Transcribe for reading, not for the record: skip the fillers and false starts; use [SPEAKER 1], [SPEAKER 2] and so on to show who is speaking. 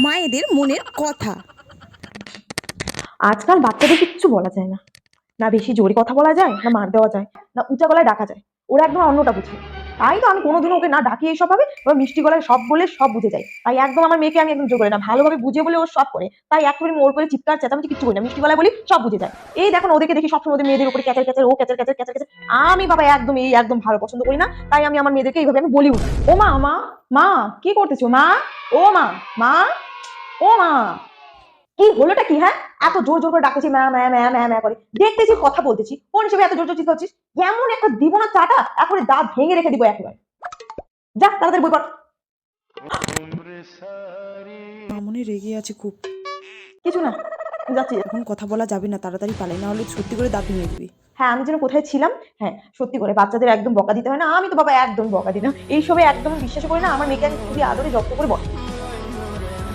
[SPEAKER 1] মায়েদের মনের কথা।
[SPEAKER 2] আজকাল বাচ্চাদের কিচ্ছু বলা যায় না, না বেশি জোরে কথা বলা যায়, না মার দেওয়া যায়, না উঁচা গলায় ডাকা যায়। ওরা একদম অন্যটা বুঝে। তাই তো আমি কোনোদিনও ওকে না ডাকি এইসব ভাবে, এবার মিষ্টি গলায় সব বলে সব বুঝে যাই। তাই একদম আমার মেয়েকে আমি একদম জোর করে না, ভালোভাবে বুঝে বলে ও সব করে। তাই একেবারে ওর করে চিৎকার চেঁচামেচি কিচ্ছু করি না, মিষ্টি গলায় বলি সব বুঝে যায়। এই দেখুন ওদেরকে দেখি সবসময় ওদের মেয়েদের উপরে ক্যাচার ক্যাচার, ও ক্যাচার ক্যাচার ক্যাচার ক্যাচার। আমি বাবা একদম একদম ভালো পছন্দ করি না। তাই আমি আমার মেয়েদেরকে এইভাবে আমি বলি, ও মা মা মা কি করতেছো মা, ও মা মা, ও মা, কি হলোটা কি? হ্যাঁ, এত জোর জোর করে ডাকতেছি ম্যা ম্যা ম্যা ম্যা ম্যা করে, দেখতেছি কথা বলতেছি, কোন হিসেবে এত জোর জোর চিৎকাচ্ছিস? এমন একটা দিব না চাটা, একেবারে দাঁত ভেঙে রেখে দিব একেবারে। যা তাড়াতাড়ি বই পড়।
[SPEAKER 1] মামুনি রেগে আছে খুব।
[SPEAKER 2] কিছু না, যাচ্ছি।
[SPEAKER 1] এখন কথা বলা যাবে না, তাড়াতাড়ি পালাই, না হলে সত্যি করে দাঁত ভেঙে দিবি।
[SPEAKER 2] হ্যাঁ, আমি যেন কোথায় ছিলাম। হ্যাঁ, সত্যি করে বাচ্চাদের একদম বকা দিতে হয় না, আমি তো বাবা একদম বকা দিই না, এইসবে একদম বিশ্বাস করি না। আমার মেয়েকে আমি খুবই আদরে যত্ন করে বড়